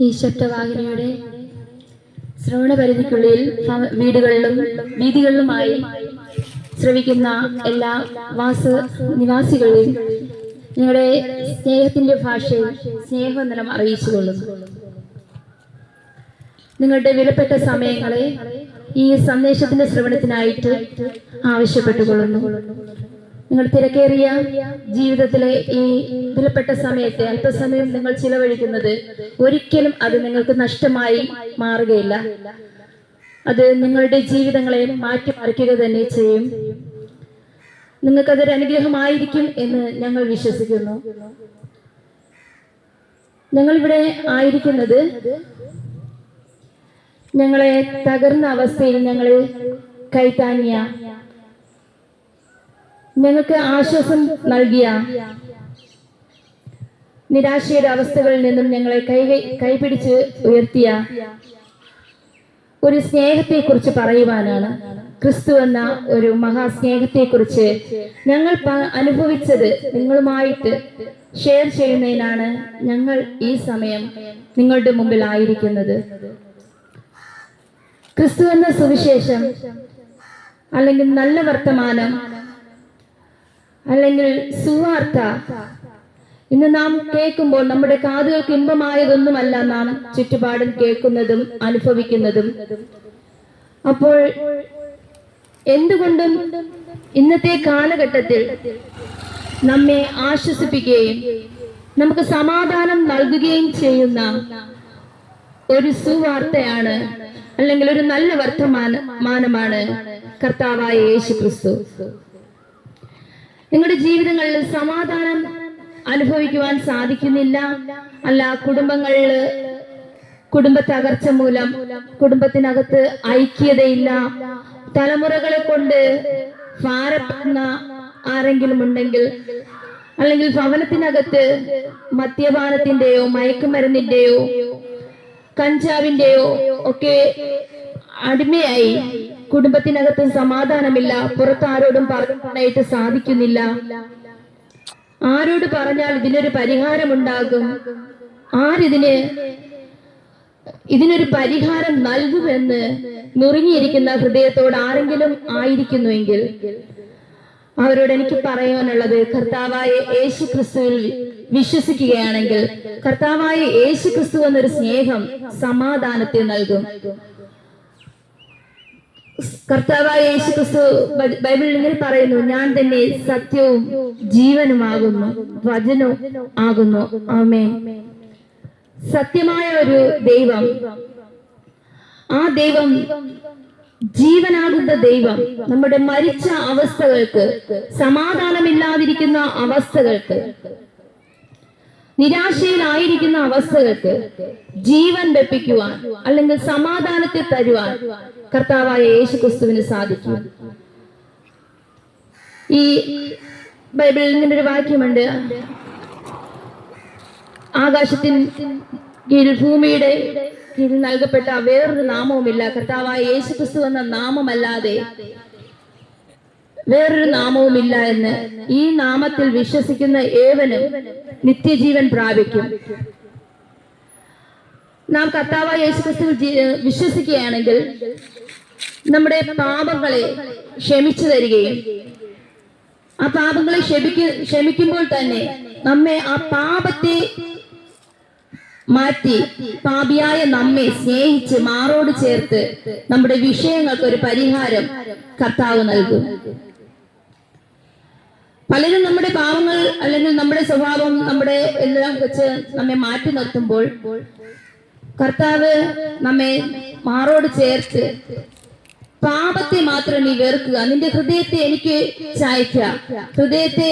ഈ ശബ്ദവാഹിനിയുടെ ശ്രവണപരിധിക്കുള്ളിൽ വീടുകളിലും വീതികളിലുമായി ശ്രവിക്കുന്ന എല്ലാ നിവാസികളെയും നിങ്ങളുടെ സ്നേഹത്തിന്റെ ഭാഷയിൽ സ്നേഹവന്ദനം അറിയിച്ചുകൊള്ളുന്നു. നിങ്ങളുടെ വിലപ്പെട്ട സമയങ്ങളെ ഈ സന്ദേശത്തിന്റെ ശ്രവണത്തിനായിട്ട് ആവശ്യപ്പെട്ടുകൊള്ളുന്നു. നിങ്ങൾ തിരക്കേറിയ ജീവിതത്തിലെ ഈ വിലപ്പെട്ട സമയത്തെ അല്പസമയം നിങ്ങൾ ചിലവഴിക്കുന്നത് ഒരിക്കലും അത് നിങ്ങൾക്ക് നഷ്ടമായി മാറുകയില്ല. അത് നിങ്ങളുടെ ജീവിതങ്ങളെ മാറ്റിമറിക്കുക തന്നെ ചെയ്യും. നിങ്ങൾക്കതൊരു അനുഗ്രഹമായിരിക്കും എന്ന് ഞങ്ങൾ വിശ്വസിക്കുന്നു. ഞങ്ങളിവിടെ ആയിരിക്കുന്നത് ഞങ്ങളെ തകർന്ന അവസ്ഥയിൽ ഞങ്ങളെ കൈത്താങ്ങിയ, ഞങ്ങൾക്ക് ആശ്വാസം നൽകിയ, നിരാശയുടെ അവസ്ഥകളിൽ നിന്നും ഞങ്ങളെ കൈപിടിച്ച് ഉയർത്തിയ ഒരു സ്നേഹത്തെക്കുറിച്ച് പറയുവാനാണ്. ക്രിസ്തു എന്ന ഒരു മഹാസ്നേഹത്തെക്കുറിച്ച് ഞങ്ങൾ അനുഭവിച്ചത് നിങ്ങളുമായിട്ട് ഷെയർ ചെയ്യുന്നതിനാണ് ഞങ്ങൾ ഈ സമയം നിങ്ങളുടെ മുമ്പിൽ ആയിരിക്കുന്നത്. ക്രിസ്തു എന്ന സുവിശേഷം അല്ലെങ്കിൽ നല്ല വർത്തമാനം അല്ലെങ്കിൽ സുവാർത്ത ഇന്ന് നാം കേൾക്കുമ്പോൾ നമ്മുടെ കാതുകൾക്ക് ഇമ്പമായതൊന്നുമല്ല നാം ചുറ്റുപാടും കേൾക്കുന്നതും അനുഭവിക്കുന്നതും. അപ്പോൾ എന്തുകൊണ്ടും ഇന്നത്തെ കാലഘട്ടത്തിൽ നമ്മെ ആശ്വസിപ്പിക്കുകയും നമുക്ക് സമാധാനം നൽകുകയും ചെയ്യുന്ന ഒരു സുവാർത്തയാണ് അല്ലെങ്കിൽ ഒരു നല്ല വർത്തമാനമാണ് കർത്താവായ യേശു ക്രിസ്തു. നിങ്ങളുടെ ജീവിതങ്ങളിൽ സമാധാനം അനുഭവിക്കുവാൻ സാധിക്കുന്നില്ല, അല്ല കുടുംബ തകർച്ച മൂലം കുടുംബത്തിനകത്ത് ഐക്യതയില്ല, തലമുറകളെ കൊണ്ട് ഭാരപ്പെടുന്ന ആരെങ്കിലും ഉണ്ടെങ്കിൽ, അല്ലെങ്കിൽ ഭവനത്തിനകത്ത് മദ്യപാനത്തിന്റെയോ മയക്കുമരുന്നിന്റെയോ കഞ്ചാവിന്റെയോ ഒക്കെ അടിമയായി കുടുംബത്തിനകത്ത് സമാധാനമില്ല, പുറത്താരോടും പറയാനായിട്ട് സാധിക്കുന്നില്ല, ആരോട് പറഞ്ഞാൽ ഇതിനൊരു പരിഹാരമുണ്ടാകും, ഇതിനൊരു പരിഹാരം നൽകുമെന്ന് നുറുങ്ങിയിരിക്കുന്ന ഹൃദയത്തോട് ആരെങ്കിലും ആയിരിക്കുന്നുവെങ്കിൽ അവരോട് എനിക്ക് പറയാനുള്ളത്, കർത്താവായ യേശു ക്രിസ്തുവിൽ വിശ്വസിക്കുകയാണെങ്കിൽ കർത്താവായ യേശു ക്രിസ്തു എന്നൊരു സ്നേഹം സമാധാനത്തെ നൽകും. കർത്താവായ യേശു ക്രിസ്തു ബൈബിളിൽ ഇങ്ങനെ പറയുന്നു, ഞാൻ തന്നെ സത്യവും ജീവനുമാകുന്നു, വചനവും ആകുന്നു. ആമേൻ. സത്യമായ ഒരു ദൈവം, ആ ദൈവം ജീവനാകുന്ന ദൈവം നമ്മുടെ മരിച്ച അവസ്ഥകൾക്ക്, സമാധാനമില്ലാതിരിക്കുന്ന അവസ്ഥകൾക്ക്, നിരാശയിലായിരിക്കുന്ന അവസ്ഥകൾക്ക് ജീവൻ വെപ്പിക്കുവാൻ അല്ലെങ്കിൽ സമാധാനത്തെ തരുവാൻ കർത്താവായ യേശു ക്രിസ്തുവിന് സാധിക്കും. ഈ ബൈബിളിൽ ഇങ്ങനൊരു വാക്യമുണ്ട്, ആകാശത്തിന് കീഴിൽ ഭൂമിയുടെ കീഴിൽ നൽകപ്പെട്ട വേറൊരു നാമവുമില്ല, കർത്താവായ യേശു ക്രിസ്തു എന്ന നാമമല്ലാതെ വേറൊരു നാമവുമില്ല എന്ന്. ഈ നാമത്തിൽ വിശ്വസിക്കുന്ന ഏവനും നിത്യജീവൻ പ്രാപിക്കും. നാം കർത്താവായ യേശു ക്രിസ്തുവിൽ വിശ്വസിക്കുകയാണെങ്കിൽ നമ്മുടെ പാപങ്ങളെ ക്ഷമിച്ചു തരികയും ആ പാപങ്ങളെ ക്ഷമിക്കുമ്പോൾ തന്നെ നമ്മെ ആ പാപത്തെ മാറ്റി പാപിയായ നമ്മെ സ്നേഹിച്ച് മാറോട് ചേർത്ത് നമ്മുടെ വിഷയങ്ങൾക്ക് ഒരു പരിഹാരം കർത്താവ് നൽകും. പലരും നമ്മുടെ പാവങ്ങൾ അല്ലെങ്കിൽ നമ്മുടെ സ്വഭാവം, നമ്മുടെ എല്ലാം വെച്ച് നമ്മെ മാറ്റി നിർത്തുമ്പോൾ കർത്താവ് നമ്മെ മാറോട് ചേർത്ത് പാപത്തെ മാത്രം നീ വെറുക്കുക, നിന്റെ ഹൃദയത്തെ എനിക്ക് ചായ്ക്കുക, ഹൃദയത്തെ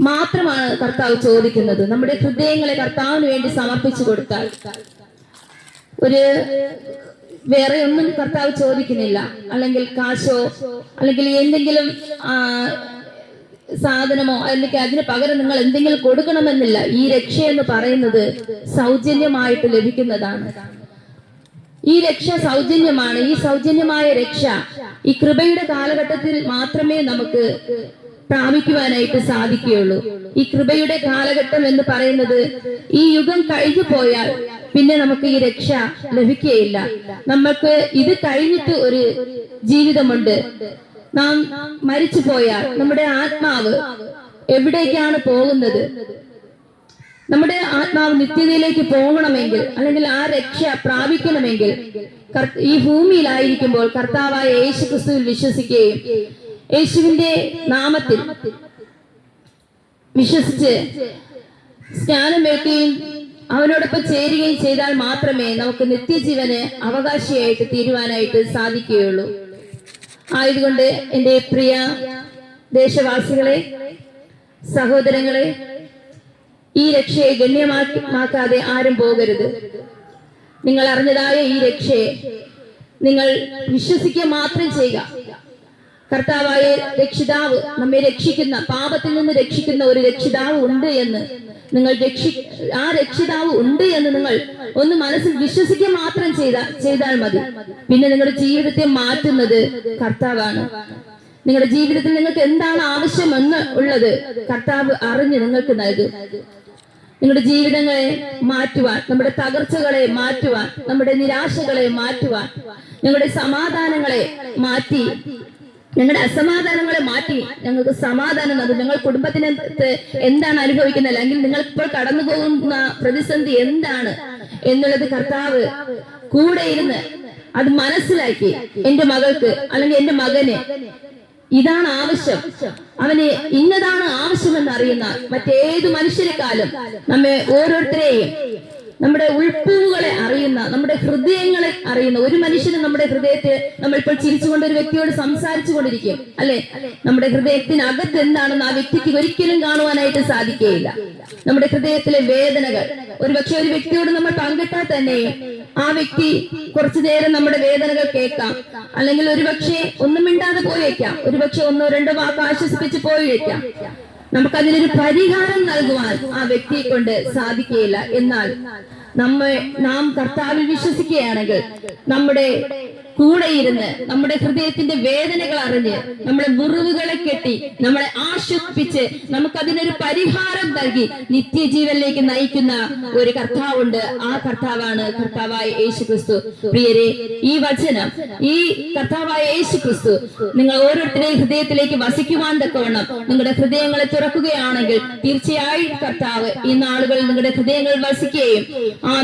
മാത്രമാണ് കർത്താവ് ചോദിക്കുന്നത്. നമ്മുടെ ഹൃദയങ്ങളെ കർത്താവിന് വേണ്ടി സമർപ്പിച്ചു കൊടുത്താൽ വേറെ ഒന്നും കർത്താവ് ചോദിക്കുന്നില്ല. അല്ലെങ്കിൽ കാശോ അല്ലെങ്കിൽ എന്തെങ്കിലും സാധനമോ അല്ലെങ്കിൽ അതിന് പകരം നിങ്ങൾ എന്തെങ്കിലും കൊടുക്കണമെന്നില്ല. ഈ രക്ഷ എന്ന് പറയുന്നത് സൗജന്യമായിട്ട് ലഭിക്കുന്നതാണ്. ഈ രക്ഷ സൗജന്യമാണ്. ഈ സൗജന്യമായ രക്ഷ ഈ കൃപയുടെ കാലഘട്ടത്തിൽ മാത്രമേ നമുക്ക് പ്രാപിക്കുവാനായിട്ട് സാധിക്കുകയുള്ളൂ. ഈ കൃപയുടെ കാലഘട്ടം എന്ന് പറയുന്നത് ഈ യുഗം കഴിഞ്ഞു പോയാൽ പിന്നെ നമുക്ക് ഈ രക്ഷ ലഭിക്കുകയില്ല. നമുക്ക് ഇത് കഴിഞ്ഞിട്ട് ഒരു ജീവിതമുണ്ട്. നാം മരിച്ചു പോയാൽ നമ്മുടെ ആത്മാവ് എവിടേക്കാണ് പോകുന്നത്? നമ്മുടെ ആത്മാവ് നിത്യതയിലേക്ക് പോകണമെങ്കിൽ, അല്ലെങ്കിൽ ആ രക്ഷ പ്രാപിക്കണമെങ്കിൽ ഈ ഭൂമിയിലായിരിക്കുമ്പോൾ കർത്താവായ യേശു ക്രിസ്തുവിൽ വിശ്വസിക്കുകയും യേശുവിന്റെ നാമത്തിൽ വിശ്വസിച്ച് സ്നാനമേൽക്കുകയും അവനോടൊപ്പം ചേരുകയും ചെയ്താൽ മാത്രമേ നമുക്ക് നിത്യജീവന് അവകാശിയായിട്ട് തീരുവാനായിട്ട് സാധിക്കുകയുള്ളൂ. ആയതുകൊണ്ട് എൻ്റെ പ്രിയ ദേശവാസികളെ, സഹോദരങ്ങളെ, ഈ രക്ഷയെ ഗണ്യമാക്കാതെ ആരും പോകരുത്. നിങ്ങൾ അറിഞ്ഞതായ ഈ രക്ഷയെ നിങ്ങൾ വിശ്വസിക്കുക മാത്രം ചെയ്യുക. കർത്താവായ രക്ഷിതാവ് നമ്മെ രക്ഷിക്കുന്ന, പാപത്തിൽ നിന്ന് രക്ഷിക്കുന്ന ഒരു രക്ഷിതാവ് ഉണ്ട് എന്ന് നിങ്ങൾ ആ രക്ഷിതാവ് ഉണ്ട് എന്ന് നിങ്ങൾ ഒന്ന് മനസ്സിൽ വിശ്വസിക്കുക മാത്രം ചെയ്താൽ മതി. പിന്നെ നിങ്ങളുടെ ജീവിതത്തെ മാറ്റുന്നത് കർത്താവാണ്. നിങ്ങളുടെ ജീവിതത്തിൽ നിങ്ങൾക്ക് എന്താണ് ആവശ്യമെന്ന് ഉള്ളത് കർത്താവ് അറിഞ്ഞ് നിങ്ങൾക്ക് നൽകും. നിങ്ങളുടെ ജീവിതങ്ങളെ മാറ്റുവാൻ, നമ്മുടെ തകർച്ചകളെ മാറ്റുവാൻ, നമ്മുടെ നിരാശകളെ മാറ്റുവാൻ, ഞങ്ങളുടെ സമാധാനങ്ങളെ മാറ്റി, ഞങ്ങളുടെ അസമാധാനങ്ങളെ മാറ്റി ഞങ്ങൾക്ക് സമാധാനം നൽകും. ഞങ്ങൾ കുടുംബത്തിനകത്ത് എന്താണ് അനുഭവിക്കുന്നത്, അല്ലെങ്കിൽ നിങ്ങൾ ഇപ്പോൾ കടന്നു പോകുന്ന പ്രതിസന്ധി എന്താണ് എന്നുള്ളത് കർത്താവ് കൂടെ ഇരുന്ന് അത് മനസ്സിലാക്കി, എന്റെ മകൾക്ക് അല്ലെങ്കിൽ എന്റെ മകന് ഇതാണ് ആവശ്യം, അവന് ഇന്നതാണ് ആവശ്യമെന്ന് അറിയുന്ന മറ്റേതു മനുഷ്യരെക്കാളും നമ്മെ ഓരോരുത്തരെയും, നമ്മുടെ ഉൾപ്പൂവുകളെ അറിയുന്ന, നമ്മുടെ ഹൃദയങ്ങളെ അറിയുന്ന ഒരു മനുഷ്യനും നമ്മുടെ ഹൃദയത്തെ, നമ്മളിപ്പോൾ ചിരിച്ചുകൊണ്ട് ഒരു വ്യക്തിയോട് സംസാരിച്ചു കൊണ്ടിരിക്കും അല്ലെ, നമ്മുടെ ഹൃദയത്തിനകത്ത് എന്താണെന്ന് ആ വ്യക്തിക്ക് ഒരിക്കലും കാണുവാനായിട്ട് സാധിക്കുകയില്ല. നമ്മുടെ ഹൃദയത്തിലെ വേദനകൾ ഒരുപക്ഷെ ഒരു വ്യക്തിയോട് നമ്മൾ പങ്കിട്ടാൽ തന്നെയും ആ വ്യക്തി കുറച്ചു നേരം നമ്മുടെ വേദനകൾ കേൾക്കാം, അല്ലെങ്കിൽ ഒരുപക്ഷെ ഒന്നും മിണ്ടാതെ പോയേക്കാം, ഒരുപക്ഷെ ഒന്നോ രണ്ടോ വാക്ക് ആശ്വസിപ്പിച്ച് പോയേക്കാം. നമുക്കതിനൊരു പരിഹാരം നൽകുവാൻ ആ വ്യക്തിയെ കൊണ്ട് സാധിക്കുകയില്ല. എന്നാൽ നാം കർത്താവിൽ വിശ്വസിക്കുകയാണെങ്കിൽ നമ്മുടെ കൂടെ ഇരുന്ന് നമ്മുടെ ഹൃദയത്തിന്റെ വേദനകൾ അറിഞ്ഞ് നമ്മളെ മുറിവുകളെ കെട്ടി നമ്മളെ ആശ്വസിപ്പിച്ച് നമുക്കതിനൊരു പരിഹാരം നൽകി നിത്യജീവനിലേക്ക് നയിക്കുന്ന ഒരു കർത്താവുണ്ട്. ആ കർത്താവാണ് കർത്താവായ യേശു ക്രിസ്തു. പ്രിയരെ, ഈ വചനം, ഈ കർത്താവായ യേശു ക്രിസ്തു നിങ്ങൾ ഓരോരുത്തരുടെയും ഹൃദയത്തിലേക്ക് വസിക്കുവാൻ തക്കവണ്ണം നിങ്ങളുടെ ഹൃദയങ്ങളെ തുറക്കുകയാണെങ്കിൽ തീർച്ചയായും കർത്താവ് ഈ നാളുകളിൽ നിങ്ങളുടെ ഹൃദയങ്ങൾ വസിക്കുകയും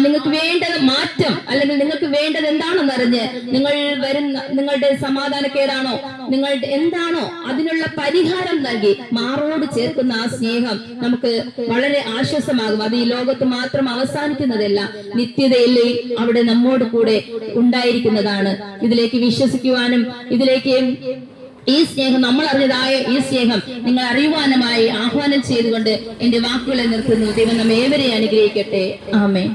നിങ്ങൾക്ക് വേണ്ടത് മാറ്റം, അല്ലെങ്കിൽ നിങ്ങൾക്ക് വേണ്ടത് എന്താണെന്ന് അറിഞ്ഞ് നിങ്ങളുടെ സമാധാനക്കേടാണോ, നിങ്ങളുടെ എന്താണോ അതിനുള്ള പരിഹാരം നൽകി മാറോട് ചേർക്കുന്ന ആ സ്നേഹം നമുക്ക് വളരെ ആശ്വാസമാകും. അത് ഈ ലോകത്ത് മാത്രം അവസാനിക്കുന്നതല്ല, നിത്യതയിൽ അവിടെ നമ്മോട് കൂടെ ഉണ്ടായിരിക്കുന്നതാണ്. ഇതിലേക്ക് വിശ്വസിക്കുവാനും ഇതിലേക്ക് ഈ സ്നേഹം, നമ്മൾ അറിഞ്ഞതായ ഈ സ്നേഹം നിങ്ങൾ അറിയുവാനുമായി ആഹ്വാനം ചെയ്തുകൊണ്ട് എന്റെ വാക്കുകളെ നിർത്തുന്നു. ദൈവം നമ്മെ ഏവരെയും അനുഗ്രഹിക്കട്ടെ. ആമേൻ.